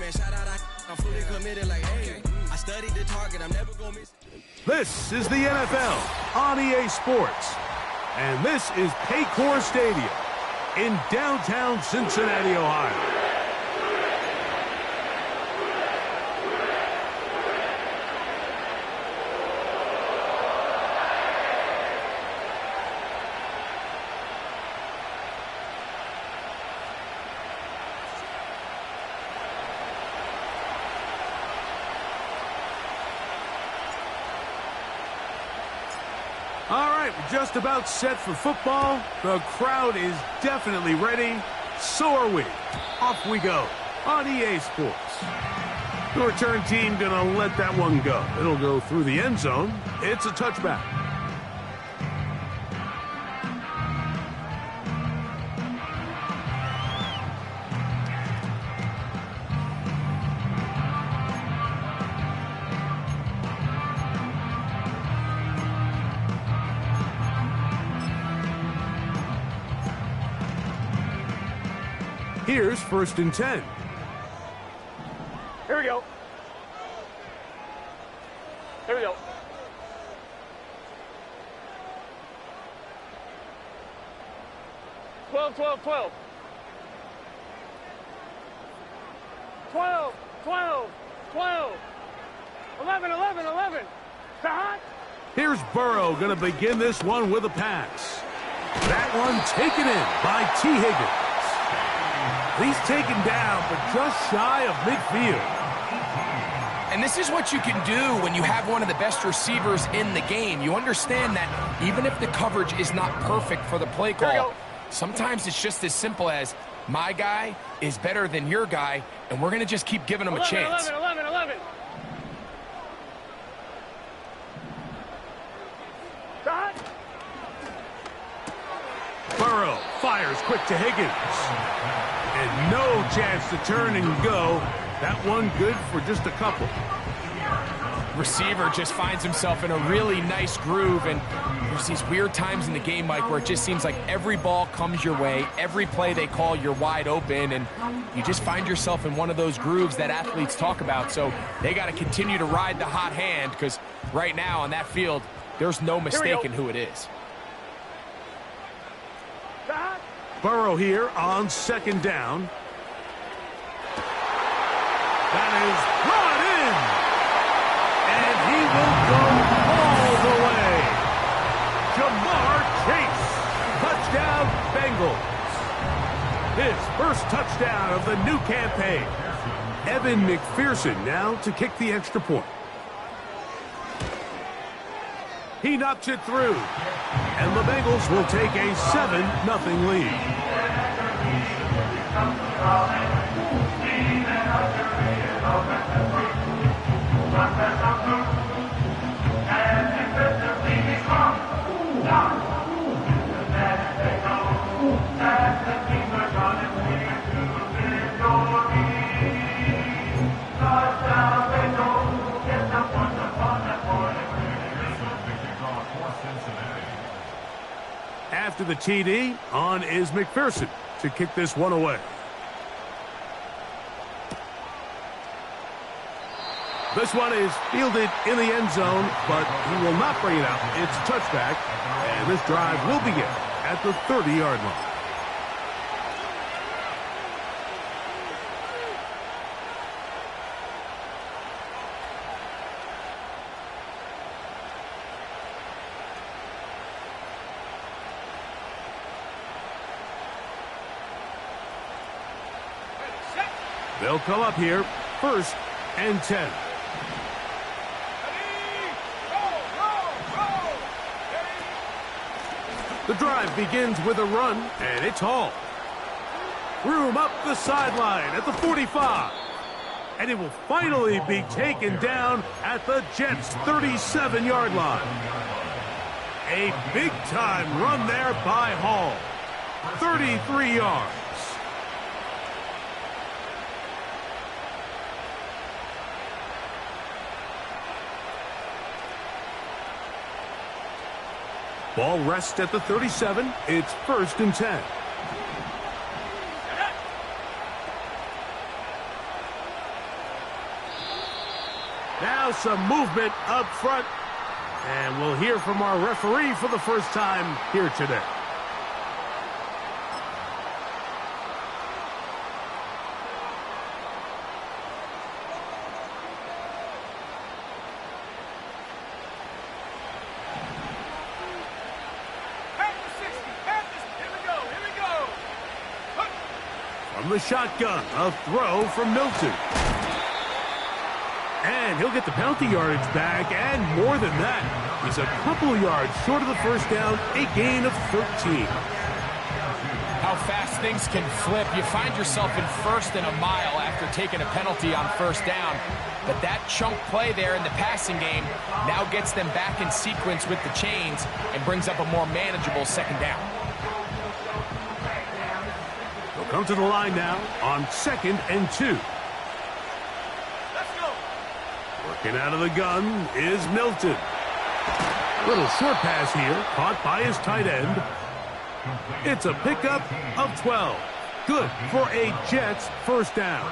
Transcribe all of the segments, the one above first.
I'm fully committed like, hey, I studied the target, I'm never gonna miss. This is the NFL on EA Sports, and this is Paycor Stadium in downtown Cincinnati, Ohio. All right, we're just about set for football. The crowd is definitely ready. So are we. Off we go on EA Sports. The return team going to let that one go. It'll go through the end zone. It's a touchback. Here's 1st and 10. Here we go. Here we go. Twelve, 12, 12. 12, 12, 12. 11, 11, 11. Hot. Here's Burrow going to begin this one with a pass. That one taken in by T. Higgins. He's taken down, but just shy of midfield. And this is what you can do when you have one of the best receivers in the game. You understand that even if the coverage is not perfect for the play call, sometimes it's just as simple as my guy is better than your guy, and we're going to just keep giving him a chance. 11, 11, 11. Hot. Burrow fires quick to Higgins. And no chance to turn and go. That one good for just a couple. Receiver just finds himself in a really nice groove, and there's these weird times in the game, Mike, where it just seems like every ball comes your way, every play they call, you're wide open, and you just find yourself in one of those grooves that athletes talk about. So they got to continue to ride the hot hand, because right now on that field, there's no mistaking who it is. Burrow here on 2nd down. That is brought in. And he will go all the way. Jamar Chase. Touchdown, Bengals. His first touchdown of the new campaign. Evan McPherson now to kick the extra point. He knocks it through, and the Bengals will take a 7-0 lead. After the TD, on is McPherson to kick this one away. This one is fielded in the end zone, but he will not bring it out. It's a touchback, and this drive will begin at the 30-yard line. They'll come up here, 1st and 10. The drive begins with a run, and it's hauled. Room up the sideline at the 45. And it will finally be taken down at the Jets' 37-yard line. A big-time run there by Hall. 33 yards. Ball rests at the 37. It's 1st and 10. Now some movement up front. And we'll hear from our referee for the first time here today. From the shotgun, a throw from Milton. And he'll get the penalty yardage back, and more than that. He's a couple yards short of the first down, a gain of 13. How fast things can flip. You find yourself in first and a mile after taking a penalty on first down. But that chunk play there in the passing game now gets them back in sequence with the chains and brings up a more manageable second down. They'll come to the line now on 2nd and 2. Working out of the gun is Milton. Little short pass here, caught by his tight end. It's a pickup of 12. Good for a Jets first down.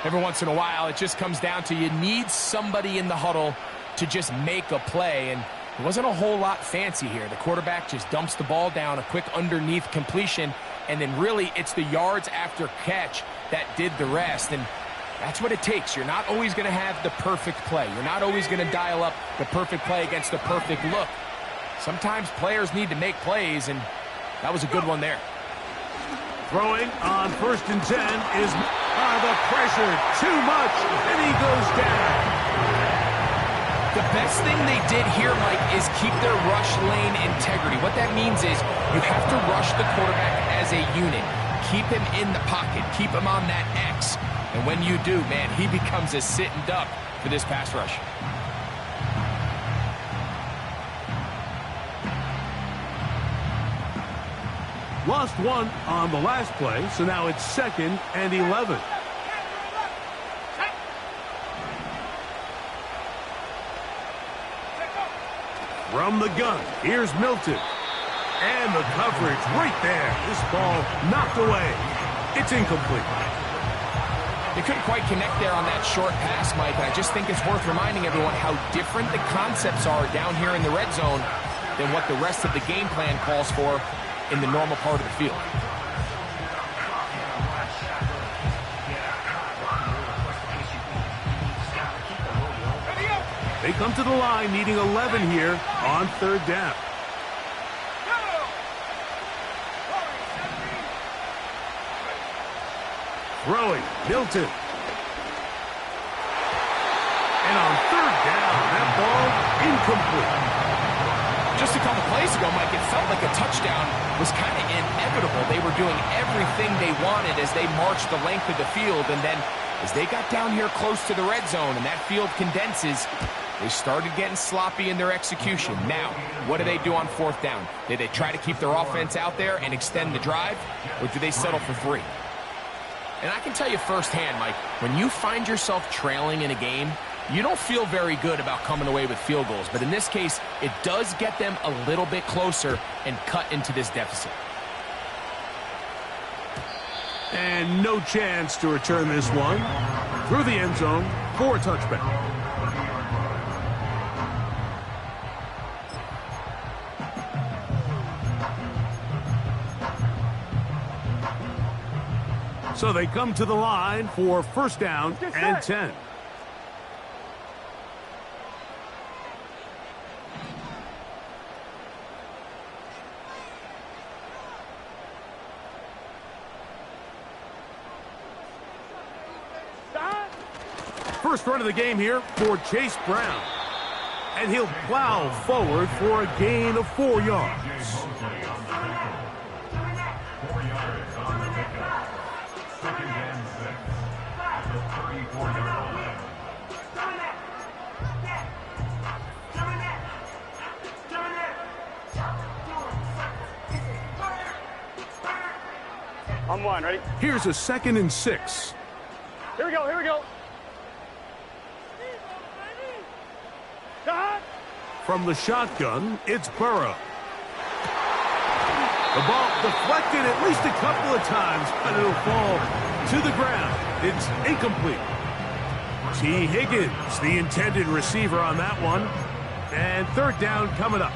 Every once in a while, it just comes down to you need somebody in the huddle to just make a play, and it wasn't a whole lot fancy here. The quarterback just dumps the ball down, a quick underneath completion, and then really it's the yards after catch that did the rest, and that's what it takes. You're not always going to have the perfect play. You're not always going to dial up the perfect play against the perfect look. Sometimes players need to make plays, and that was a good one there. Throwing on 1st and 10 is the pressure. Too much, and he goes down. The best thing they did here, Mike, is keep their rush lane integrity. What that means is you have to rush the quarterback as a unit. Keep him in the pocket. Keep him on that X. And when you do, man, he becomes a sitting duck for this pass rush. Lost one on the last play, so now it's 2nd and 11. From the gun, here's Milton. And the coverage right there. This ball knocked away. It's incomplete. They couldn't quite connect there on that short pass, Mike, and I just think it's worth reminding everyone how different the concepts are down here in the red zone than what the rest of the game plan calls for in the normal part of the field. They come to the line needing 11 here on 3rd down. Throwing, Milton. And on 3rd down, that ball incomplete. Just a couple plays ago, Mike, it felt like a touchdown was kind of inevitable. They were doing everything they wanted as they marched the length of the field, and then as they got down here close to the red zone and that field condenses, they started getting sloppy in their execution. Now, what do they do on 4th down? Did they try to keep their offense out there and extend the drive, or do they settle for 3? And I can tell you firsthand, Mike, when you find yourself trailing in a game, you don't feel very good about coming away with field goals. But in this case, it does get them a little bit closer and cut into this deficit. And no chance to return this one through the end zone for a touchback. So they come to the line for 1st down and 10. First run of the game here for Chase Brown. And he'll plow forward for a gain of 4 yards. On 1, ready? Here's a 2nd and 6. Here we go, here we go. From the shotgun, it's Burrow. The ball deflected at least a couple of times, but it'll fall to the ground. It's incomplete. T. Higgins, the intended receiver on that one. And third down coming up.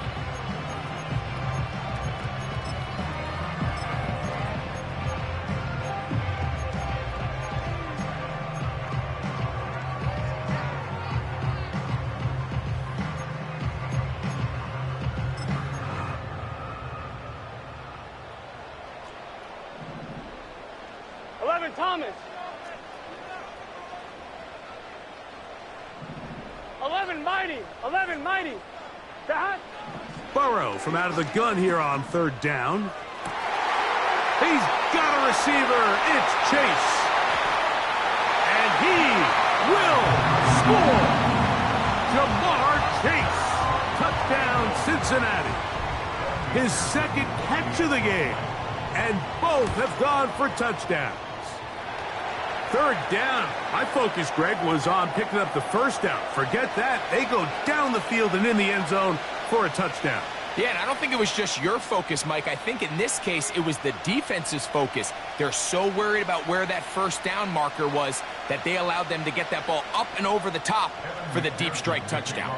Thomas. 11 Mighty. 11 Mighty. That. Burrow from out of the gun here on third down. He's got a receiver. It's Chase. And he will score. Jamar Chase. Touchdown, Cincinnati. His second catch of the game. And both have gone for touchdowns. Third down. My focus, Greg, was on picking up the first down. Forget that. They go down the field and in the end zone for a touchdown. Yeah, and I don't think it was just your focus, Mike. I think in this case, it was the defense's focus. They're so worried about where that first down marker was that they allowed them to get that ball up and over the top for the deep strike touchdown.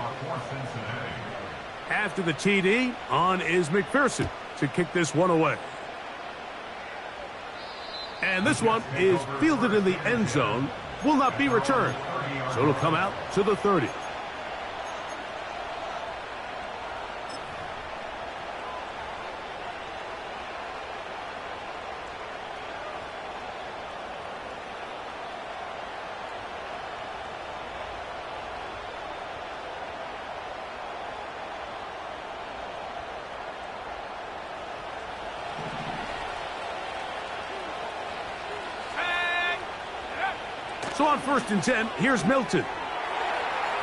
After the TD, on is McPherson to kick this one away. And this one is fielded in the end zone, will not be returned. So it'll come out to the 30. So on 1st and 10, here's Milton.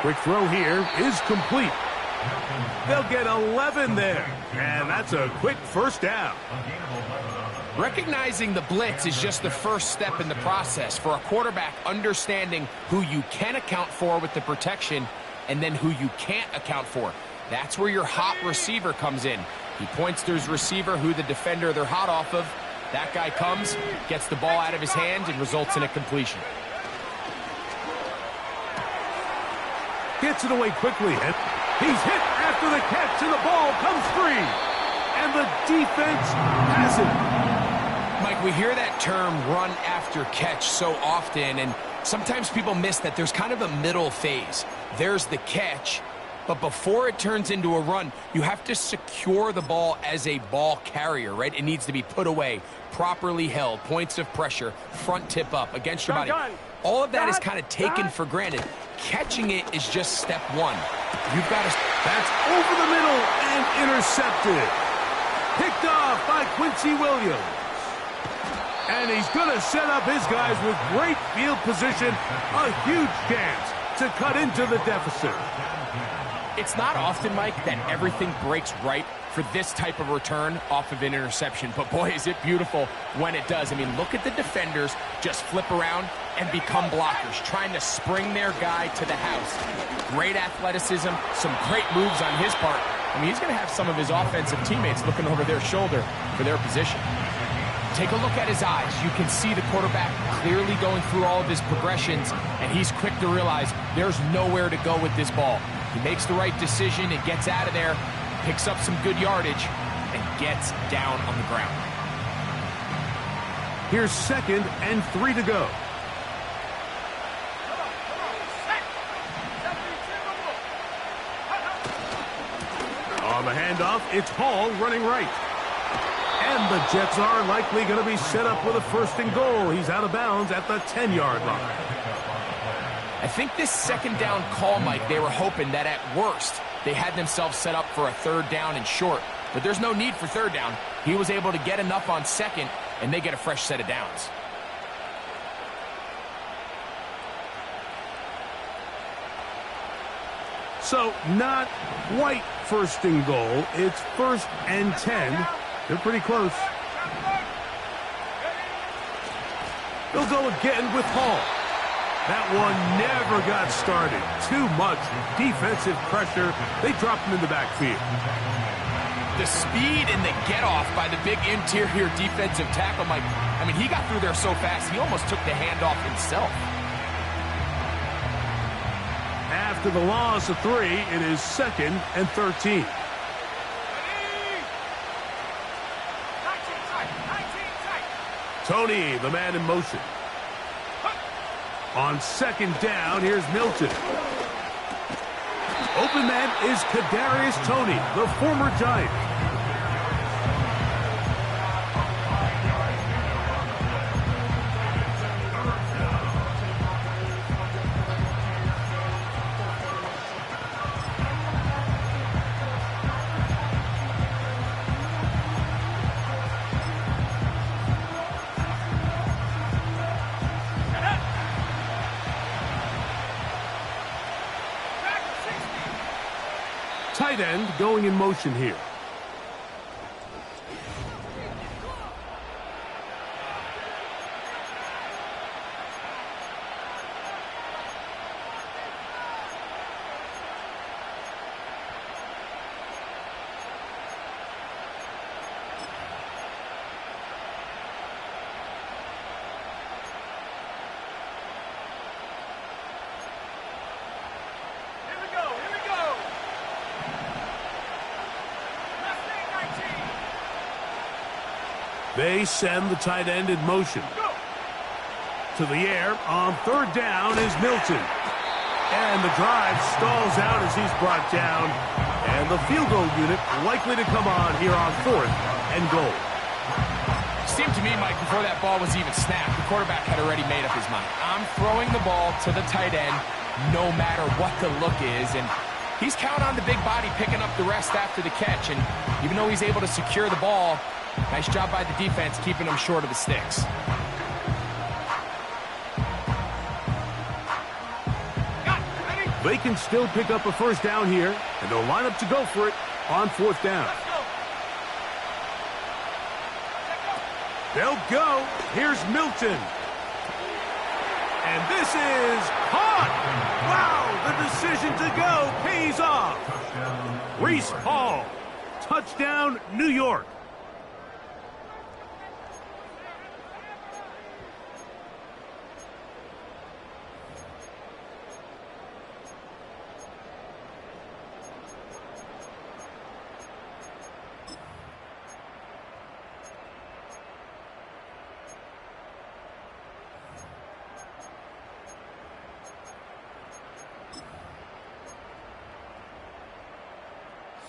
Quick throw here is complete. They'll get 11 there, and that's a quick first down. Recognizing the blitz is just the first step in the process for a quarterback, understanding who you can account for with the protection and then who you can't account for. That's where your hot receiver comes in. He points to his receiver, who the defender they're hot off of. That guy comes, gets the ball out of his hands, and results in a completion. Gets it away quickly, and he's hit after the catch, and the ball comes free. And the defense has it. Mike, we hear that term run after catch so often, and sometimes people miss that there's kind of a middle phase. There's the catch, but before it turns into a run, you have to secure the ball as a ball carrier, right? It needs to be put away, properly held, points of pressure, front tip up against your body. All of that is kind of taken for granted. Catching it is just step one. You've got to... That's over the middle and intercepted. Picked off by Quincy Williams. And he's going to set up his guys with great field position. A huge chance to cut into the deficit. It's not often, Mike, that everything breaks right for this type of return off of an interception. But boy, is it beautiful when it does. I mean, look at the defenders just flip around and become blockers, trying to spring their guy to the house. Great athleticism, some great moves on his part. I mean, he's going to have some of his offensive teammates looking over their shoulder for their position. Take a look at his eyes. You can see the quarterback clearly going through all of his progressions, and he's quick to realize there's nowhere to go with this ball. He makes the right decision and gets out of there, picks up some good yardage, and gets down on the ground. Here's 2nd and 3 to go. On the handoff, it's Hall running right. And the Jets are likely going to be set up with a 1st and goal. He's out of bounds at the 10-yard line. I think this 2nd down call, Mike, they were hoping that at worst they had themselves set up for a 3rd down and short. But there's no need for 3rd down. He was able to get enough on 2nd, and they get a fresh set of downs. So not quite 1st and goal. It's 1st and 10. They're pretty close. They'll go again with Hall. That one never got started. Too much defensive pressure. They dropped him in the backfield. The speed and the get-off by the big interior defensive tackle, Mike. I mean, he got through there so fast, he almost took the handoff himself. After the loss of 3, it is 2nd and 13. Tony, the man in motion. On 2nd down, here's Milton. Open man is Kadarius Toney, the former Giant. Tight end going in motion here. They send the tight end in motion. To the air on 3rd down is Milton. And the drive stalls out as he's brought down. And the field goal unit likely to come on here on 4th and goal. Seemed to me, Mike, before that ball was even snapped, the quarterback had already made up his mind. I'm throwing the ball to the tight end no matter what the look is. And he's counting on the big body picking up the rest after the catch. And even though he's able to secure the ball, nice job by the defense keeping him short of the sticks. They can still pick up a 1st down here, and they'll line up to go for it on 4th down. They'll go. Here's Milton. And this is caught. Wow, the decision to go pays off. Reese Hall. Touchdown, New York.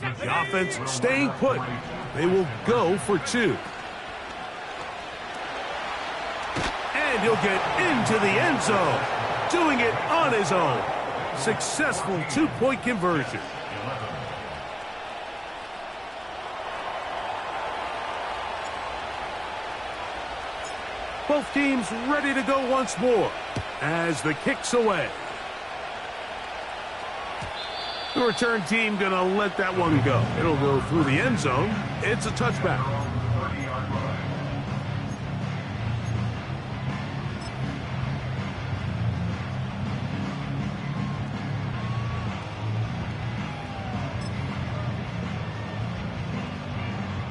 The offense staying put. They will go for 2. And he'll get into the end zone. Doing it on his own. Successful 2-point conversion. Both teams ready to go once more as the kick's away. The return team going to let that one go. It'll go through the end zone. It's a touchback.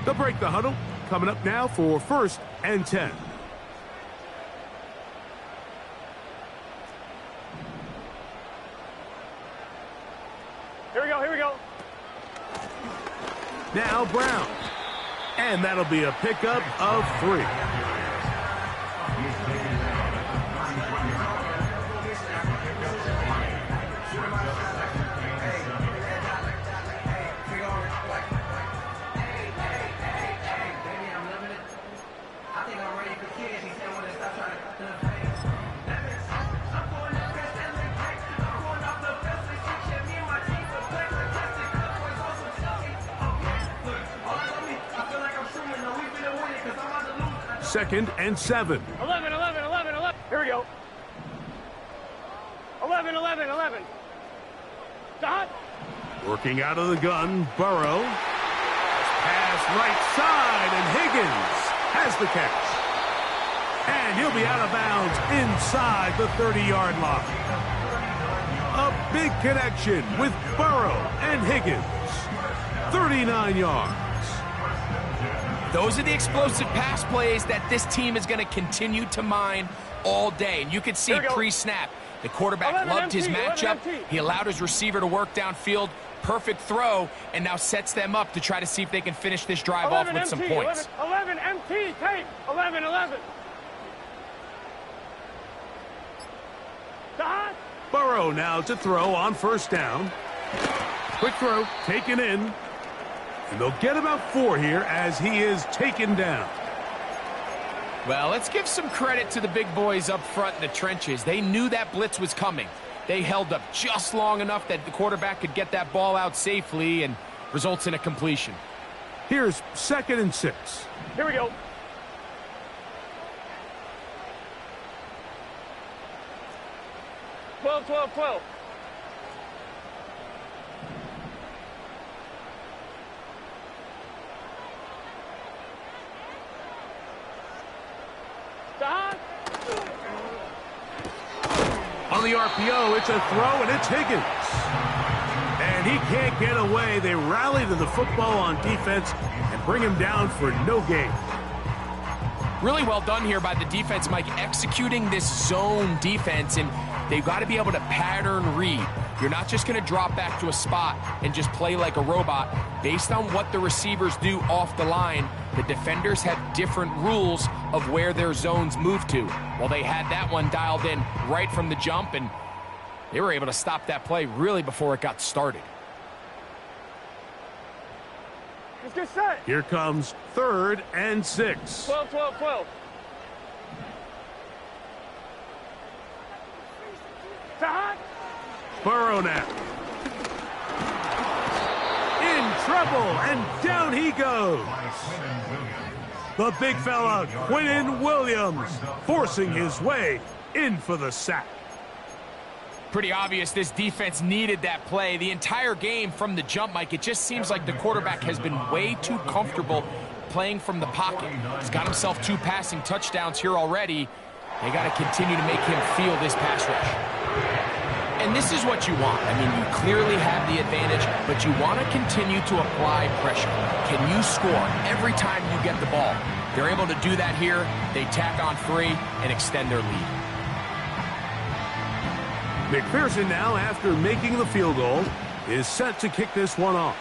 They'll break the huddle. Coming up now for 1st and 10. Here we go. Now Brown. And that'll be a pickup of 3. Second and 7. 11. Here we go. 11. Dot. Working out of the gun, Burrow. Pass right side, and Higgins has the catch. And he'll be out of bounds inside the 30-yard line. A big connection with Burrow and Higgins. 39 yards. Those are the explosive pass plays that this team is going to continue to mine all day. And you can see pre-snap, the quarterback loved his matchup. He allowed his receiver to work downfield. Perfect throw, and now sets them up to try to see if they can finish this drive off with some points. 11 MT, tape. 11. Burrow now to throw on first down. Quick throw, taken in. And they'll get about 4 here as he is taken down. Well, let's give some credit to the big boys up front in the trenches. They knew that blitz was coming. They held up just long enough that the quarterback could get that ball out safely and results in a completion. Here's 2nd and 6. Here we go. Twelve. On the RPO, it's a throw, and it's Higgins. And he can't get away. They rally to the football on defense and bring him down for no gain. Really well done here by the defense, Mike, executing this zone defense, and they've got to be able to pattern read. You're not just going to drop back to a spot and just play like a robot. Based on what the receivers do off the line, the defenders have different rules of where their zones move to. Well, they had that one dialed in right from the jump, and they were able to stop that play really before it got started. Let's get set. Here comes 3rd and 6. 12. Burrow now. In trouble, and down he goes. The big fella, Quinnen Williams, forcing his way in for the sack. Pretty obvious this defense needed that play. The entire game from the jump, Mike, it just seems like the quarterback has been way too comfortable playing from the pocket. He's got himself 2 passing touchdowns here already. They got to continue to make him feel this pass rush. And this is what you want. I mean, you clearly have the advantage, but you want to continue to apply pressure. Can you score every time you get the ball? They're able to do that here. They tack on 3 and extend their lead. McPherson now, after making the field goal, is set to kick this one off.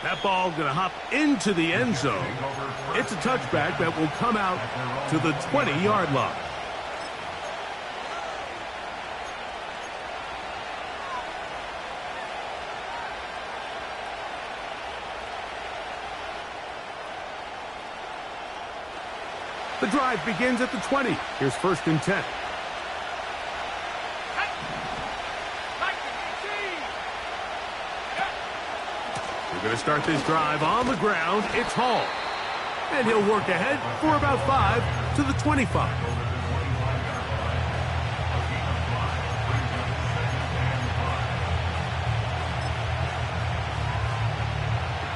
That ball going to hop into the end zone. It's a touchback that will come out to the 20-yard line. The drive begins at the 20. Here's 1st and 10. We're going to start this drive on the ground. It's Hall. And he'll work ahead for about 5 to the 25.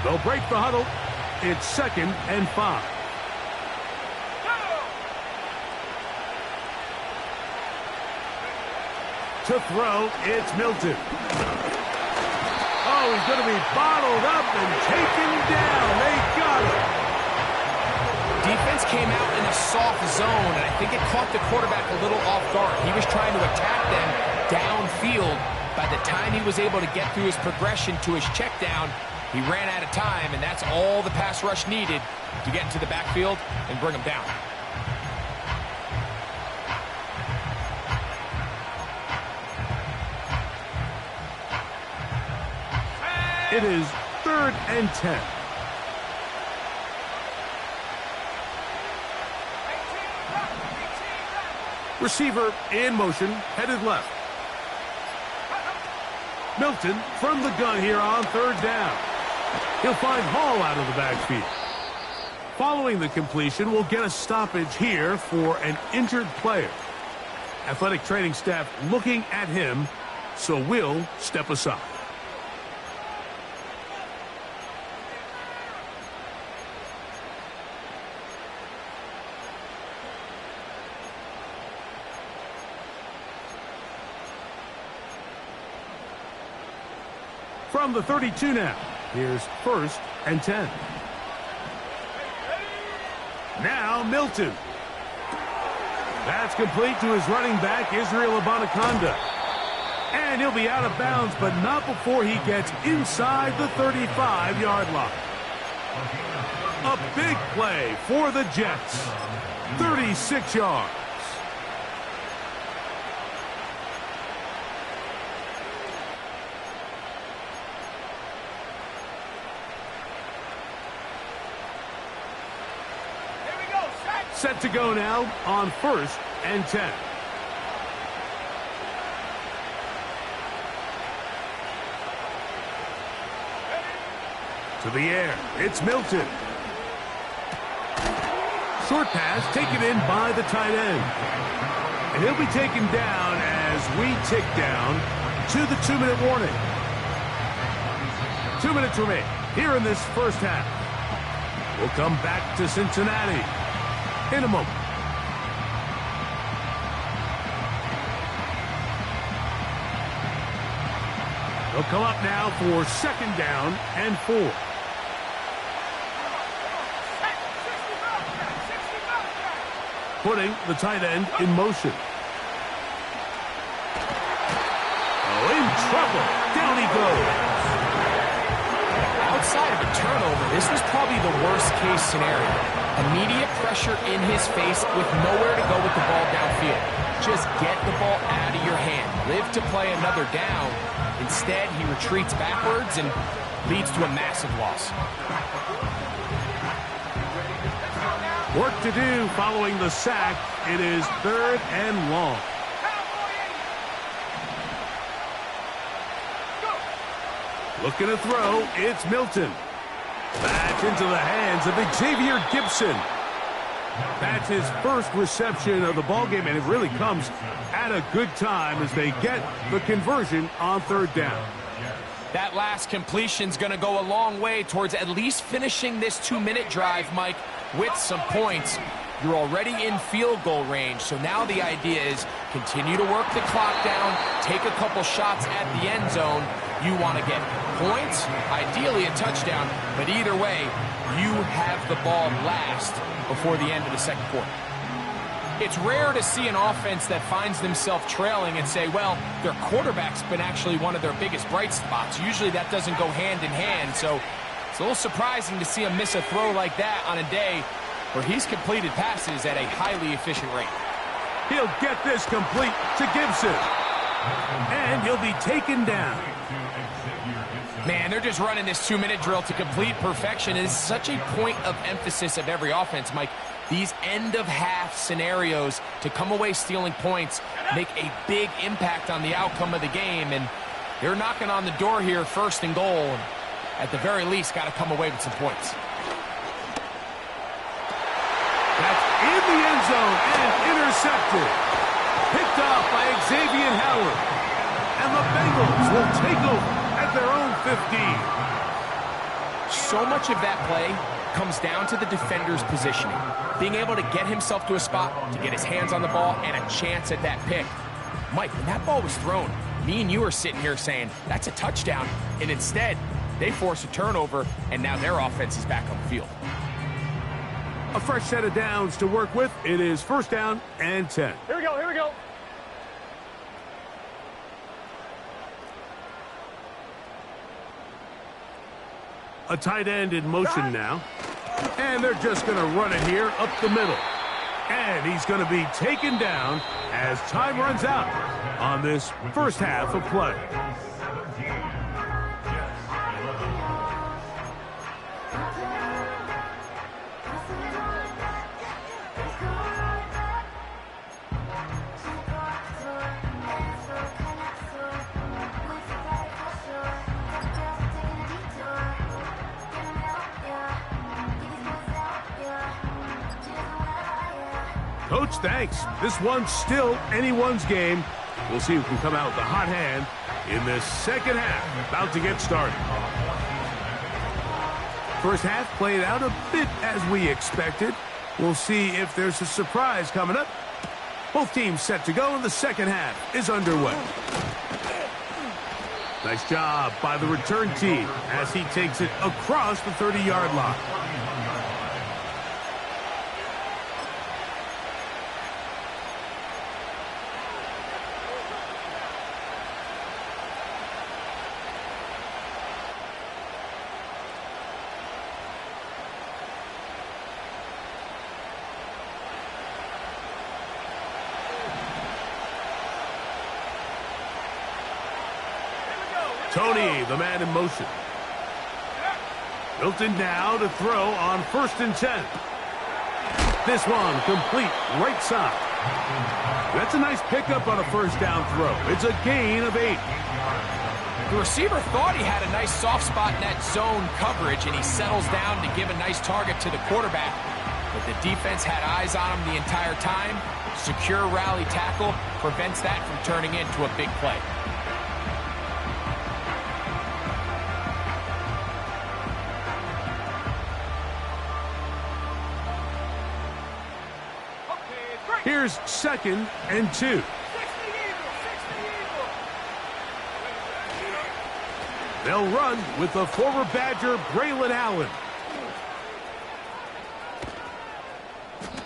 They'll break the huddle. It's 2nd and 5. To throw, it's Milton. Oh, he's going to be bottled up and taken down. They got him. Defense came out in a soft zone, and I think it caught the quarterback a little off guard. He was trying to attack them downfield. By the time he was able to get through his progression to his check down, he ran out of time, and that's all the pass rush needed to get into the backfield and bring him down. It is 3rd and 10. Receiver in motion, headed left. Milton from the gun here on 3rd down. He'll find Hall out of the backfield. Following the completion, we'll get a stoppage here for an injured player. Athletic training staff looking at him, so we'll step aside. From the 32 now, Here's 1st and 10. Now Milton. That's complete to his running back, Israel Abanikanda. And he'll be out of bounds, but not before he gets inside the 35-yard line. A big play for the Jets. 36 yards. Set to go now on 1st and 10. To the air, it's Milton. Short pass taken in by the tight end. And he'll be taken down as we tick down to the 2-minute warning. 2 minutes remain here in this first half. We'll come back to Cincinnati in a moment. They'll come up now for 2nd down and 4. Putting the tight end in motion. Oh, in trouble. Down he goes. Outside of a turnover, this was probably the worst-case scenario. Immediate pressure in his face with nowhere to go with the ball downfield. Just get the ball out of your hand. Live to play another down. Instead, he retreats backwards and leads to a massive loss. Work to do following the sack. It is 3rd and long. Looking to throw, it's Milton. Back into the hands of Xavier Gibson. That's his first reception of the ballgame, and it really comes at a good time as they get the conversion on 3rd down. That last completion's going to go a long way towards at least finishing this 2-minute drive, Mike, with some points. You're already in field goal range, so now the idea is continue to work the clock down, take a couple shots at the end zone. You want to get points, ideally a touchdown, but either way, you have the ball last before the end of the 2nd quarter. It's rare to see an offense that finds themselves trailing and say, well, their quarterback's been actually one of their biggest bright spots. Usually that doesn't go hand in hand, so it's a little surprising to see him miss a throw like that on a day where he's completed passes at a highly efficient rate. He'll get this complete to Gibson. And he'll be taken down. Man, they're just running this 2-minute drill to complete perfection. It is such a point of emphasis of every offense, Mike. These end-of-half scenarios to come away stealing points make a big impact on the outcome of the game, and they're knocking on the door here, 1st and goal. At the very least, got to come away with some points. That's in the end zone and intercepted. Picked off by Xavier Howard. And the Bengals will take over at their own 15. So much of that play comes down to the defender's positioning. Being able to get himself to a spot, to get his hands on the ball, and a chance at that pick. Mike, when that ball was thrown, me and you are sitting here saying, that's a touchdown. And instead, they force a turnover, and now their offense is back on the field. A fresh set of downs to work with. It is 1st down and 10. Here we go, here we go. A tight end in motion now. And they're just going to run it here up the middle. And he's going to be taken down as time runs out on this first half of play. Coach, thanks. This one's still anyone's game. We'll see who can come out with the hot hand in this 2nd half. About to get started. First half played out a bit as we expected. We'll see if there's a surprise coming up. Both teams set to go, and the 2nd half is underway. Nice job by the return team as he takes it across the 30-yard line. Tony, the man in motion. Milton now to throw on 1st and 10. This one complete right side. That's a nice pickup on a first down throw. It's a gain of 8. The receiver thought he had a nice soft spot in that zone coverage, and he settles down to give a nice target to the quarterback. But the defense had eyes on him the entire time. Secure rally tackle prevents that from turning into a big play. Here's 2nd and 2. They'll run with the former Badger, Braylon Allen.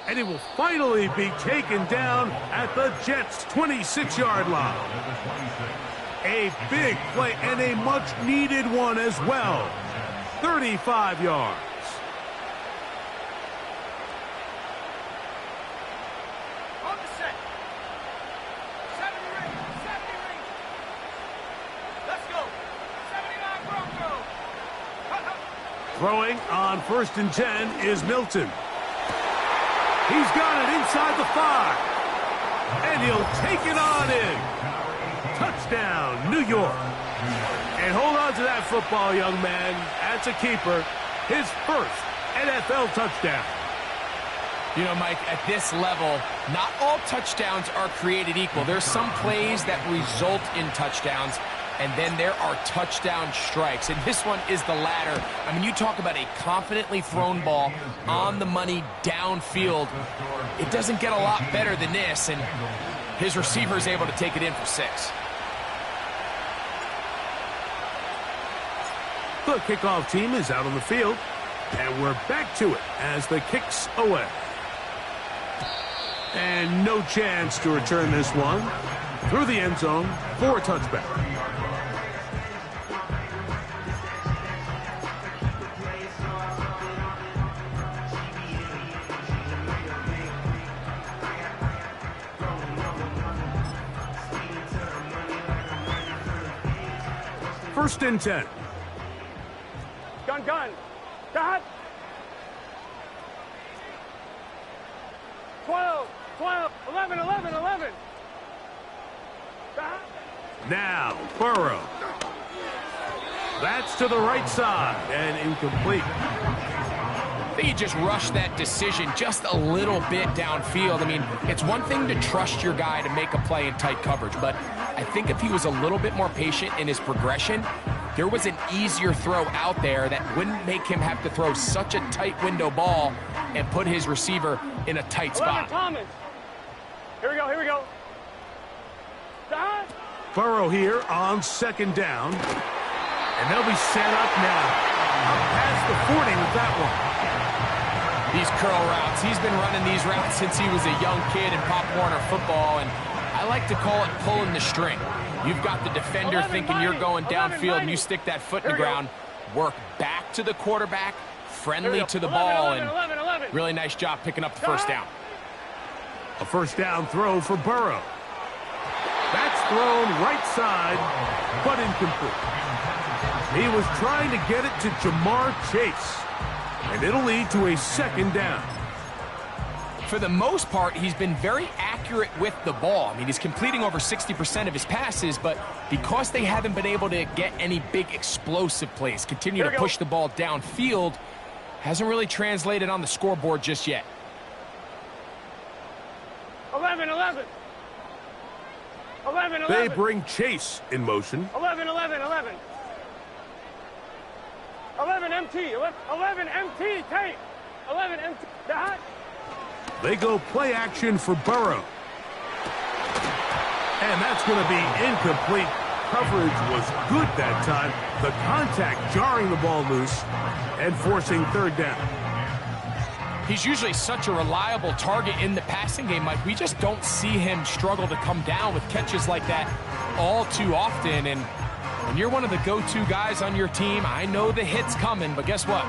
And he will finally be taken down at the Jets' 26-yard line. A big play and a much-needed one as well. 35 yards. Throwing on 1st and 10 is Milton. He's got it inside the 5. And he'll take it on in. Touchdown, New York. And hold on to that football, young man. That's a keeper. His first NFL touchdown. You know, Mike, at this level, not all touchdowns are created equal. There's some plays that result in touchdowns, and then there are touchdown strikes. And this one is the latter. I mean, you talk about a confidently thrown ball on the money downfield. It doesn't get a lot better than this, and his receiver is able to take it in for 6. The kickoff team is out on the field, and we're back to it as the kick's away. And no chance to return this one through the end zone for a touchback. First and 10. Gun. Dot. 12, 11. Dot. Now, Burrow. That's to the right side and incomplete. I think he just rushed that decision just a little bit downfield. I mean, it's one thing to trust your guy to make a play in tight coverage, but I think if he was a little bit more patient in his progression, there was an easier throw out there that wouldn't make him have to throw such a tight window ball and put his receiver in a tight spot. Thomas. Here we go. Dot. Burrow here on 2nd down. And they'll be set up now. Up past the 40 with that one. These curl routes, he's been running these routes since he was a young kid in Pop Warner football, and I like to call it pulling the string. You've got the defender thinking you're going downfield, and you stick that foot in the ground, work back to the quarterback, friendly to the ball, and really nice job picking up the first down. A first down throw for Burrow. That's thrown right side, but incomplete. He was trying to get it to Jamar Chase, and it'll lead to a 2nd down. For the most part, he's been very accurate with the ball. I mean, he's completing over 60% of his passes, but because they haven't been able to get any big explosive plays, continue to push the ball downfield, hasn't really translated on the scoreboard just yet. 11. They bring Chase in motion. 11 MT. 11 MT. Tape. 11 MT. Dot. They go play action for Burrow. And that's going to be incomplete. coverage was good that time. The contact jarring the ball loose and forcing third down. He's usually such a reliable target in the passing game, Mike. We just don't see him struggle to come down with catches like that all too often. And when you're one of the go-to guys on your team, I know the hit's coming, but guess what?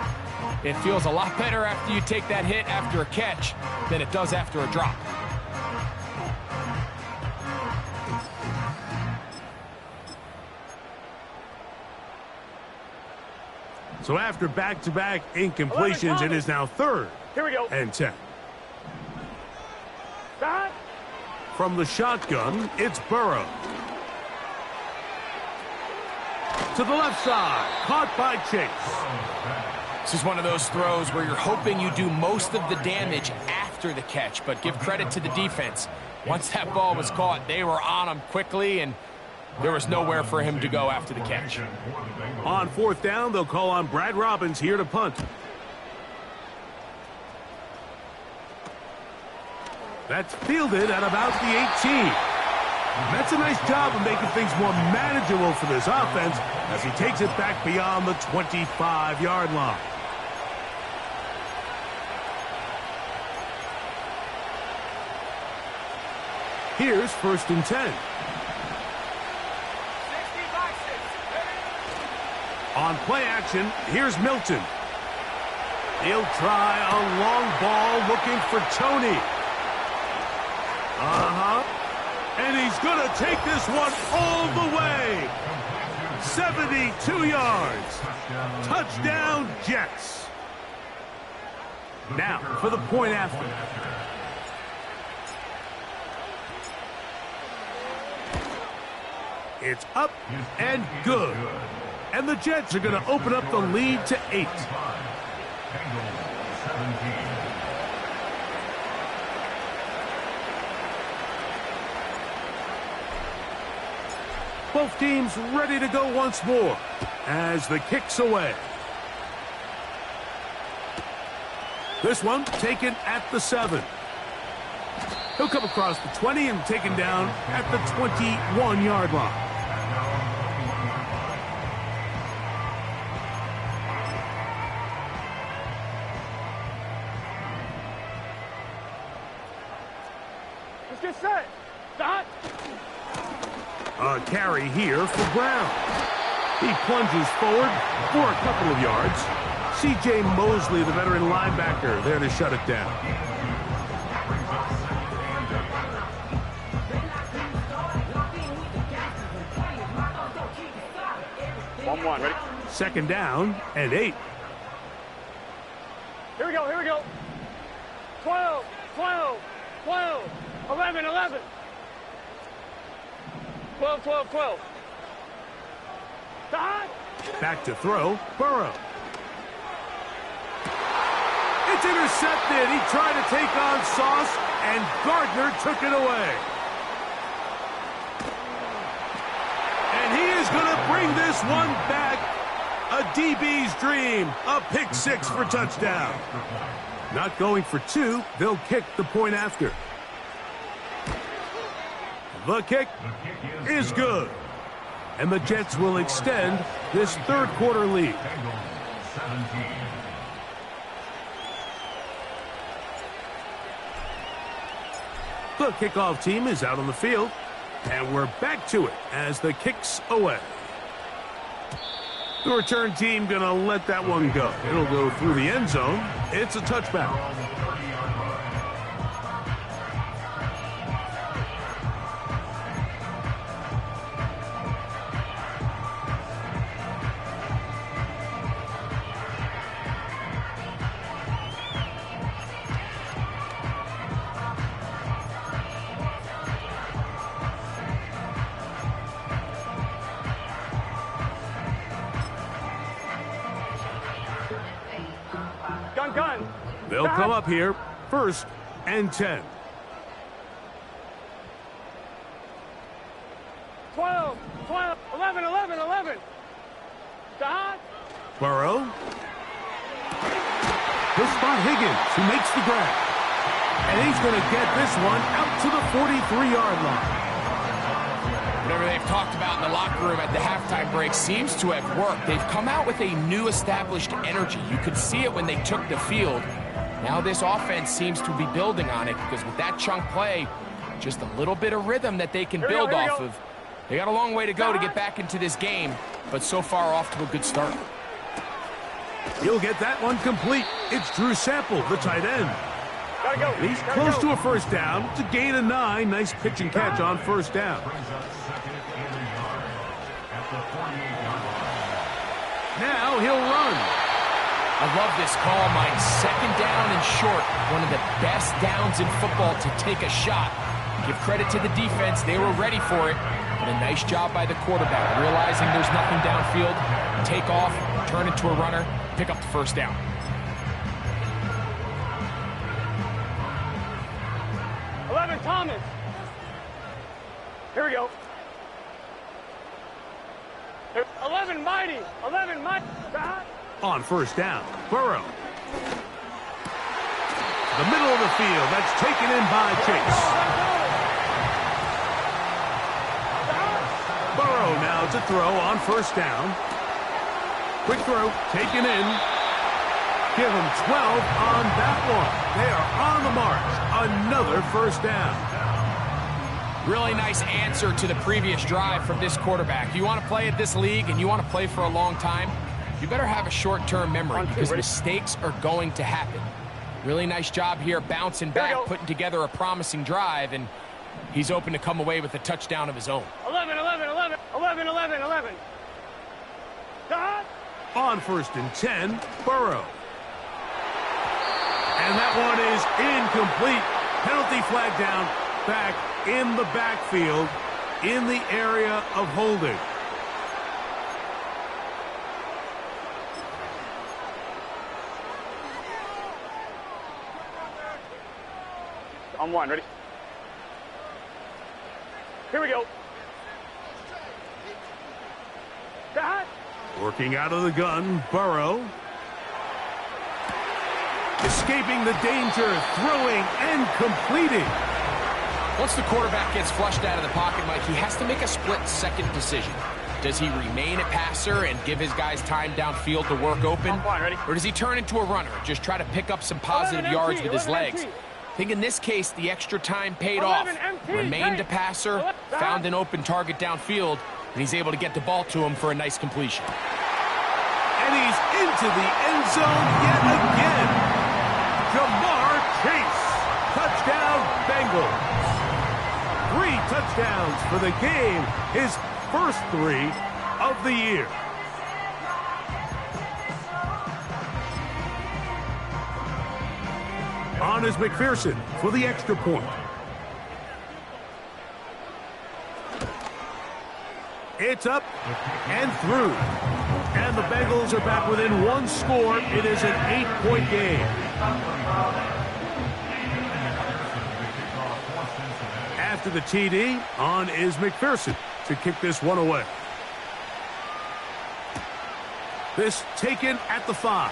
It feels a lot better after you take that hit after a catch than it does after a drop. So after back-to-back incompletions, it is now 3rd Here we go. and 10. Stop. From the shotgun, it's Burrow. To the left side, caught by Chase. This is one of those throws where you're hoping you do most of the damage after the catch, but give credit to the defense. Once that ball was caught, they were on him quickly, and there was nowhere for him to go after the catch. On 4th down, they'll call on Brad Robbins here to punt. That's fielded at about the 18. That's a nice job of making things more manageable for this offense as he takes it back beyond the 25-yard line. Here's 1st and 10. On play action, here's Milton. He'll try a long ball looking for Tony. And he's going to take this one all the way. 72 yards. Touchdown, Jets. Now for the point after. It's up and good. And the Jets are going to open up the lead to 8. Both teams ready to go once more as the kick's away. This one taken at the 7. He'll come across the 20 and taken down at the 21-yard line. Let's get set. Stop. A carry here for Brown. He plunges forward for a couple of yards. C.J. Mosley, the veteran linebacker, there to shut it down. One, ready? 2nd down and 8. Here we go, here we go. 12, 12, 12, 11, 11. 12, 12, 12. Stop. Back to throw, Burrow. It's intercepted. He tried to take on Sauce, and Gardner took it away. And he is going to bring this one back. A DB's dream. A pick 6 for touchdown. Not going for 2. They'll kick the point after. The kick is good. And the Jets will extend this 3rd quarter lead. The kickoff team is out on the field. And we're back to it as the kick's away. The return team going to let that one go. It'll go through the end zone. It's a touchback. Gun. They'll come up here, 1st and 10. 12, 12, 11, 11, 11. Stop. Burrow. He'll spot Higgins, who makes the grab. And he's going to get this one out to the 43-yard line. Whatever they've talked about in the locker room at the halftime break seems to have worked. They've come out with a new established energy. You could see it when they took the field. Now this offense seems to be building on it because with that chunk play, just a little bit of rhythm that they can build off of. They got a long way to go to get back into this game, but so far off to a good start. He'll get that one complete. It's Drew Sample, the tight end. Gotta go. He's close to a first down. It's a gain of 9. Nice pitch and catch on first down. Now he'll run. I love this call, Mike. Second down and short. One of the best downs in football to take a shot. Give credit to the defense. They were ready for it. But a nice job by the quarterback, realizing there's nothing downfield. Take off, turn into a runner, pick up the first down. Thomas. Here we go. 11 mighty. 11 mighty. On first down, Burrow. The middle of the field. That's taken in by Chase. Burrow now to throw on first down. Quick throw, taken in. Give them 12 on that one. They are on the march. Another first down. Really nice answer to the previous drive from this quarterback. You want to play at this league and you want to play for a long time, you better have a short-term memory because mistakes are going to happen. Really nice job here bouncing back, putting together a promising drive, and he's open to come away with a touchdown of his own. 11, 11, 11, 11, 11, 11. On first and 10, Burrow. And that one is incomplete. Penalty flag down, back in the backfield, in the area of holding. On one, ready? Here we go. Working out of the gun, Burrow. Escaping the danger, throwing and completing. Once the quarterback gets flushed out of the pocket, Mike, he has to make a split-second decision. Does he remain a passer and give his guys time downfield to work open? Or does he turn into a runner, just try to pick up some positive yards with his legs? I think in this case, the extra time paid off. Remained a passer, found an open target downfield, and he's able to get the ball to him for a nice completion. And he's into the end zone yet again. Jamar Chase. Touchdown, Bengals. 3 touchdowns for the game. His first 3 of the year. On is McPherson for the extra point. It's up and through. And the Bengals are back within 1 score. It is an 8-point game. After the TD, on is McPherson to kick this one away. This taken at the 5.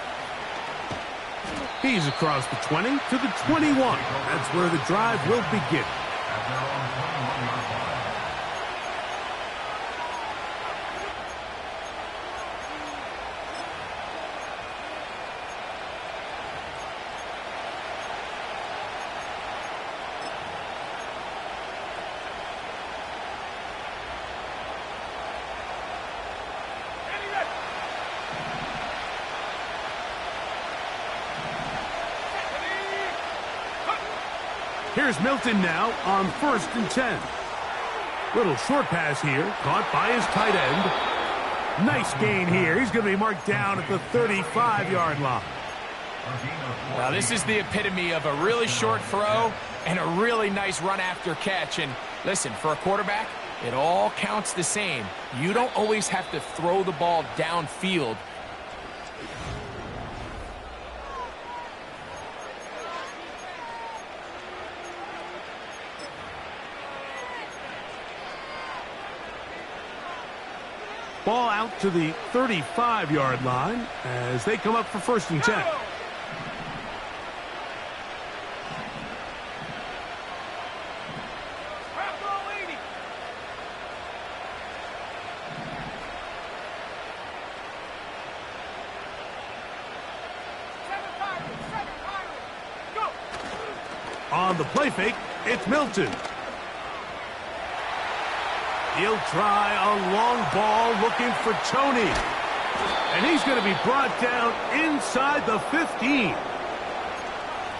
He's across the 20 to the 21. That's where the drive will begin. Here's Milton now on first and 10. Little short pass here, caught by his tight end. Nice gain here. He's going to be marked down at the 35-yard line. Now, this is the epitome of a really short throw and a really nice run after catch. And listen, for a quarterback, it all counts the same. You don't always have to throw the ball downfield. Ball out to the 35-yard line as they come up for first and 10. On the play fake, it's Milton. He'll try a long ball looking for Tony. And he's going to be brought down inside the 15.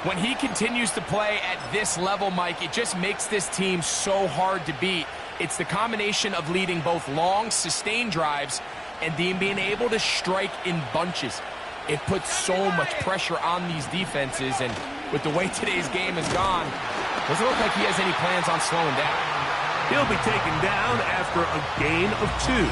When he continues to play at this level, Mike, it just makes this team so hard to beat. It's the combination of leading both long, sustained drives and being able to strike in bunches. It puts so much pressure on these defenses, and with the way today's game has gone, doesn't look like he has any plans on slowing down. He'll be taken down after a gain of 2.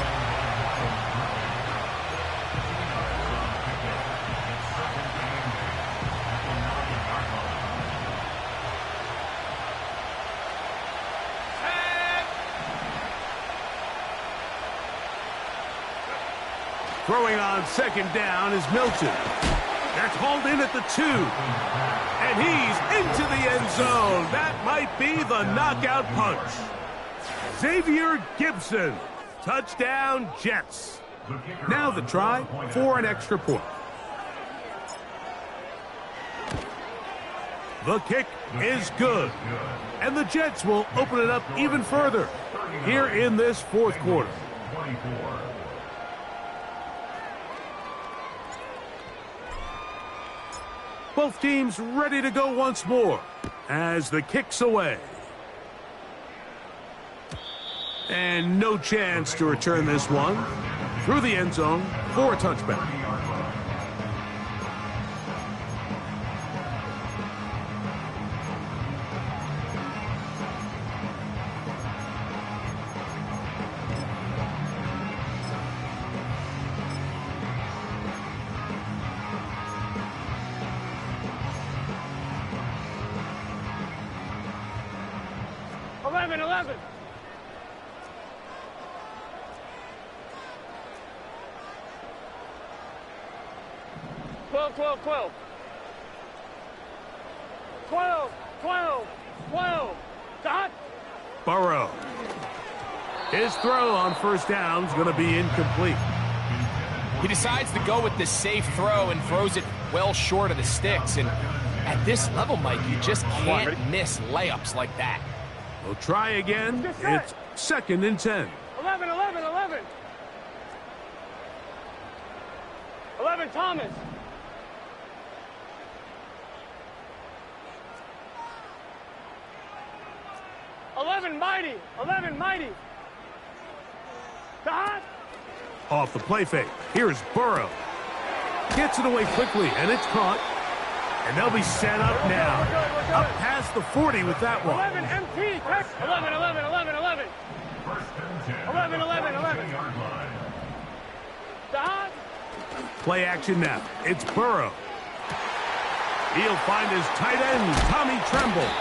Throwing on second down is Milton. That's hauled in at the 2. And he's into the end zone. That might be the knockout punch. Xavier Gibson. Touchdown, Jets. Now the try for an extra point. The kick is good. And the Jets will open it up even further here in this fourth quarter. Both teams ready to go once more as the kick's away. And no chance to return this one through the end zone for a touchback. Eleven. 12, 12, 12. 12, 12, 12. Dot. Burrow. His throw on first down is going to be incomplete. He decides to go with the safe throw and throws it well short of the sticks. And at this level, Mike, you just can't miss layups like that. We'll try again. It's 2nd and 10. 11, 11, 11. 11, Thomas. 11, Mighty. 11, Mighty. Dot. Off the play fake. Here's Burrow. Gets it away quickly, and it's caught. And they'll be set up now. Up past the 40 with that one. 11, MT. 11, 11, 11, 11. 11, 11, 11. Dot. Play action now. It's Burrow. He'll find his tight end, Tommy Tremble.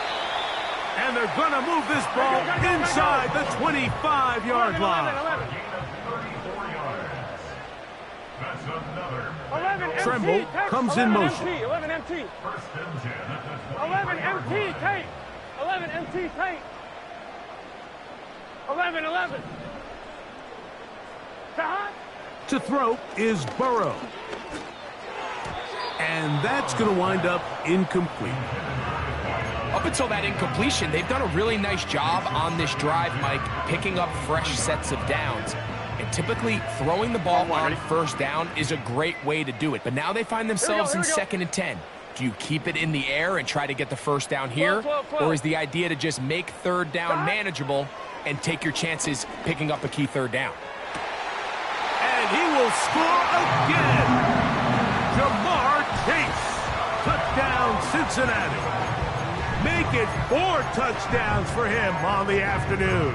And they're going to move this ball inside the 25-yard line. 11 Tremble comes in motion. 11 MT. 11 MT. Tate. 11 MT. Tate. 11, 11. Dot. To throw is Burrow. And that's going to wind up incomplete. Up until that incompletion, they've done a really nice job on this drive, Mike, picking up fresh sets of downs. And typically, throwing the ball on first down is a great way to do it. But now they find themselves in 2nd and 10. Do you keep it in the air and try to get the first down here? Or is the idea to just make third down manageable and take your chances picking up a key third down? And he will score again. Jamar Chase. Touchdown, Cincinnati. Make it 4 touchdowns for him on the afternoon.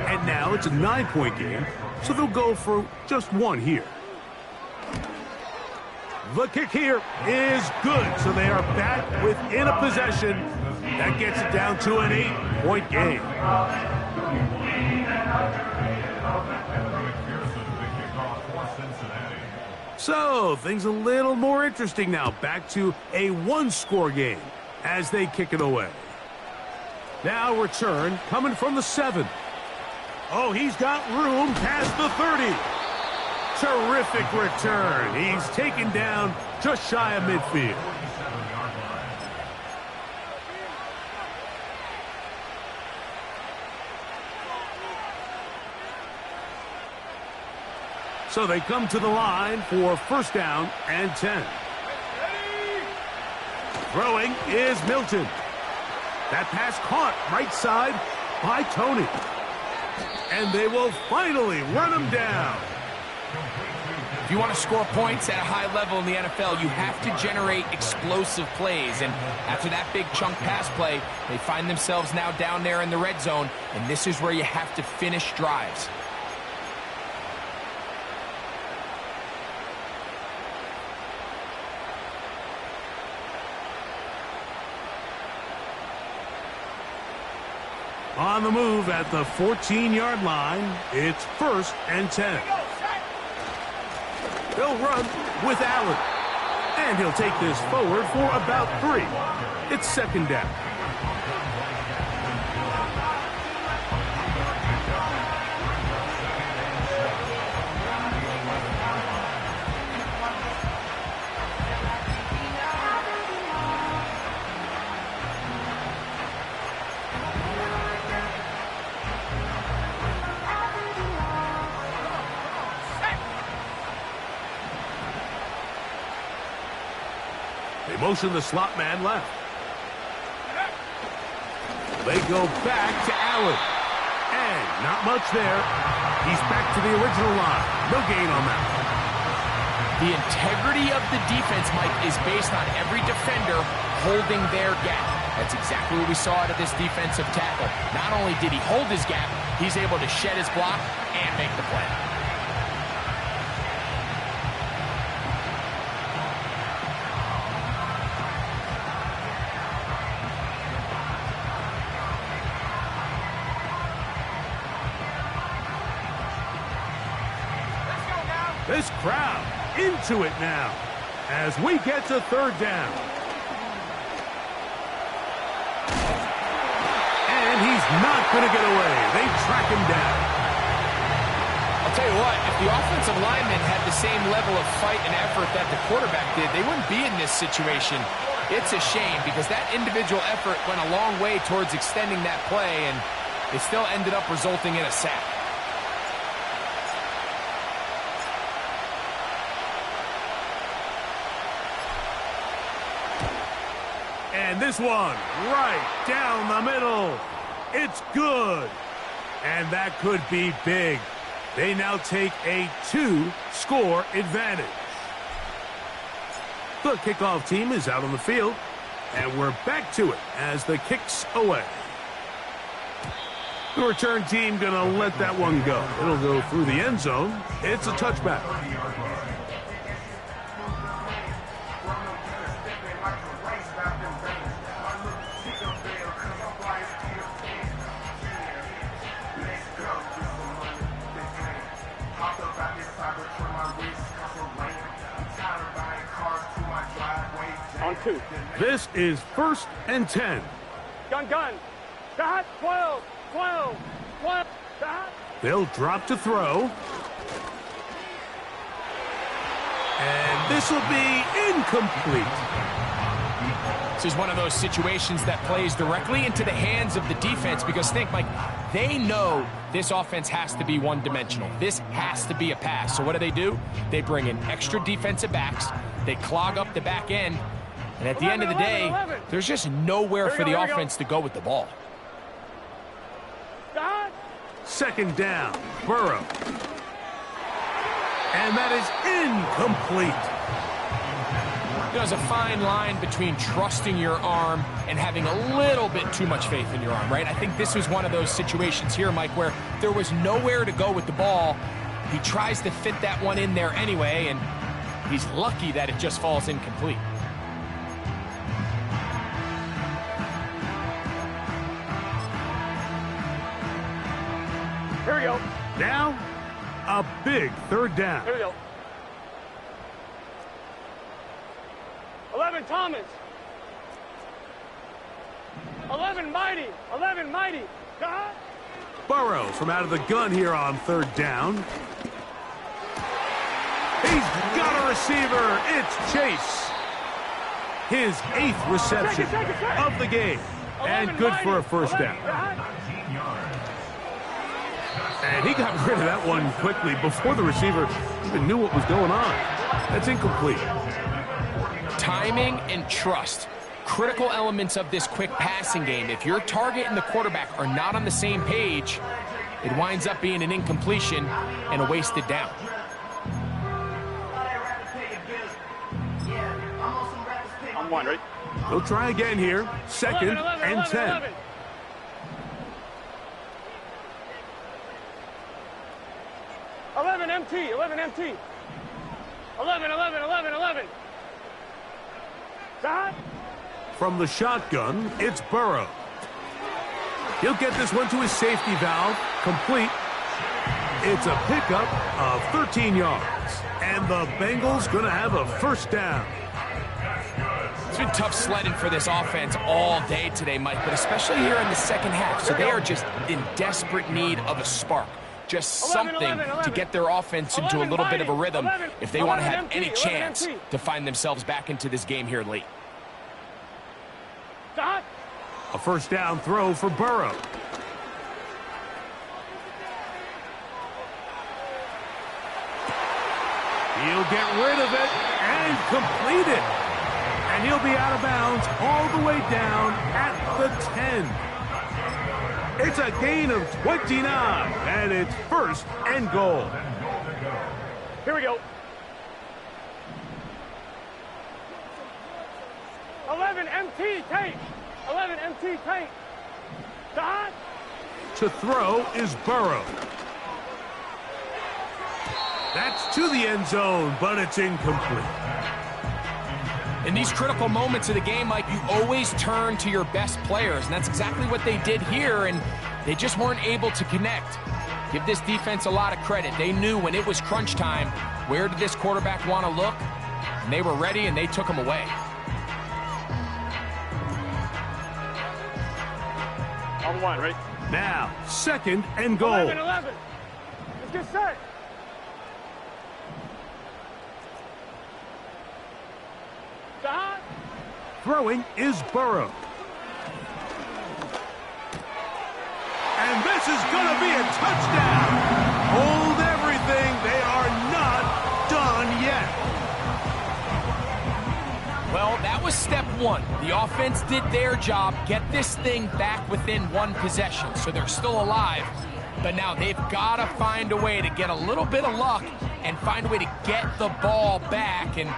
And now it's a 9-point game, so they'll go for just 1 here. The kick here is good, so they are back within a possession. That gets it down to an 8-point game. So, things a little more interesting now. Back to a 1-score game as they kick it away. Now return coming from the 7. Oh, he's got room past the 30. Terrific return. He's taken down just shy of midfield. So they come to the line for first down and 10. Throwing is Milton. That pass caught right side by Tony. And they will finally run him down. If you want to score points at a high level in the NFL, you have to generate explosive plays. And after that big chunk pass play, they find themselves now down there in the red zone. And this is where you have to finish drives. On the move at the 14-yard line, it's first and 10. They'll run with Allen. And he'll take this forward for about 3. It's second down. They motion the slot man left. They go back to Allen. And not much there. He's back to the original line. No gain on that. The integrity of the defense, Mike, is based on every defender holding their gap. That's exactly what we saw out of this defensive tackle. Not only did he hold his gap, he's able to shed his block and make the play. This crowd into it now as we get to third down. And he's not going to get away. They track him down. I'll tell you what, if the offensive lineman had the same level of fight and effort that the quarterback did, they wouldn't be in this situation. It's a shame because that individual effort went a long way towards extending that play, and it still ended up resulting in a sack. And this one, right down the middle. It's good. And that could be big. They now take a 2-score advantage. The kickoff team is out on the field. And we're back to it as the kick's away. The return team going to let that one go. It'll go through the end zone. It's a touchback. On 2. This is first and 10. Gun. Dot. 12. 12. 12. Dot. They'll drop to throw. And this will be incomplete. This is one of those situations that plays directly into the hands of the defense because think, Mike, they know this offense has to be one-dimensional. This has to be a pass. So what do? They bring in extra defensive backs. They clog up the back end. And at the end of the day, there's just nowhere for the offense to go with the ball. Second down, Burrow. And that is incomplete. There's a fine line between trusting your arm and having a little bit too much faith in your arm, right? I think this was one of those situations here, Mike, where there was nowhere to go with the ball. He tries to fit that one in there anyway, and he's lucky that it just falls incomplete. Here we go. Now, a big third down. Here we go. 11 Thomas. 11 Mighty. 11 Mighty. God. Burrow from out of the gun here on third down. He's got a receiver. It's Chase. His 8th reception of the game. And good for a first down. And he got rid of that one quickly before the receiver even knew what was going on. That's incomplete. Timing and trust. Critical elements of this quick passing game. If your target and the quarterback are not on the same page, it winds up being an incompletion and a wasted down. I'm one, right? They'll try again here. Second 11, and 10. 11. 11 MT, 11 MT. 11, 11, 11, 11. Shot. From the shotgun, it's Burrow. He'll get this one to his safety valve, complete. It's a pickup of 13 yards. And the Bengals going to have a first down. It's been tough sledding for this offense all day today, Mike, but especially here in the second half. So they are just in desperate need of a spark. Just something to get their offense into a little bit of a rhythm if they want to have any chance to find themselves back into this game here late. A first down throw for Burrow. He'll get rid of it and complete it. And he'll be out of bounds all the way down at the 10. It's a gain of 29, and it's first and goal. Here we go. 11 MT tank. 11 MT tank. Dot. To throw is Burrow. That's to the end zone, but it's incomplete. In these critical moments of the game, Mike, you always turn to your best players, and that's exactly what they did here, and they just weren't able to connect. Give this defense a lot of credit. They knew when it was crunch time, where did this quarterback want to look, and they were ready, and they took him away. On one, right? Now, second and goal. 11, 11. Let's get set. Dot. Throwing is Burrow. And this is going to be a touchdown. Hold everything. They are not done yet. Well, that was step one. The offense did their job, get this thing back within one possession, so they're still alive. But now they've got to find a way to get a little bit of luck and find a way to get the ball back, and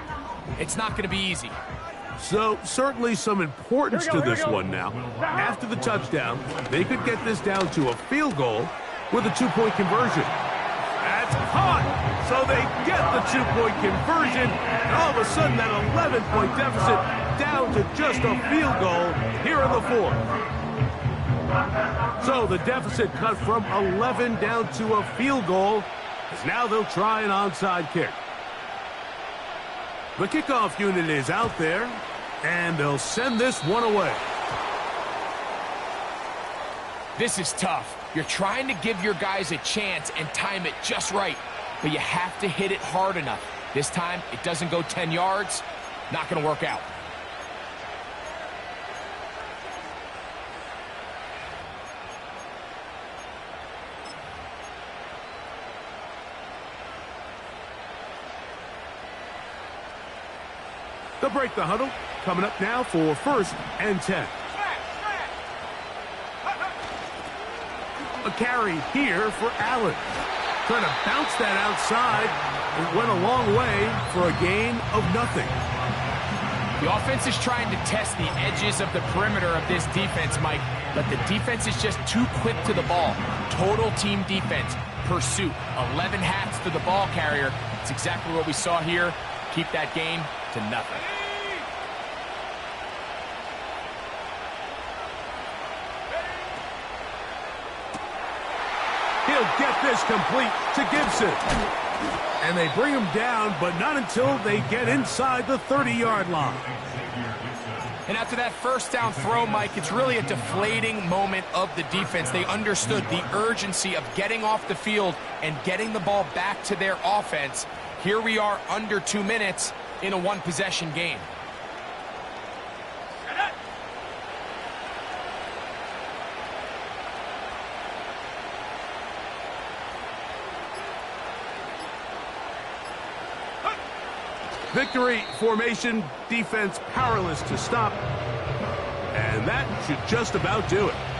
it's not going to be easy. So, certainly some importance to this one now. After the touchdown, they could get this down to a field goal with a two-point conversion. That's caught! So they get the two-point conversion, and all of a sudden that 11-point deficit down to just a field goal here in the fourth. So the deficit cut from 11 down to a field goal, as now they'll try an onside kick. The kickoff unit is out there, and they'll send this one away. This is tough. You're trying to give your guys a chance and time it just right, but you have to hit it hard enough. This time, it doesn't go 10 yards. Not going to work out. They'll break the huddle. Coming up now for first and 10. A carry here for Allen. Trying to bounce that outside. It went a long way for a gain of nothing. The offense is trying to test the edges of the perimeter of this defense, Mike, but the defense is just too quick to the ball. Total team defense, pursuit, 11 hats to the ball carrier. It's exactly what we saw here. Keep that game to nothing. He'll get this complete to Gibson. And they bring him down, but not until they get inside the 30-yard line. And after that first down throw, Mike, it's really a deflating moment of the defense. They understood the urgency of getting off the field and getting the ball back to their offense. Here we are under 2 minutes in a one-possession game. Victory formation, defense powerless to stop. And that should just about do it.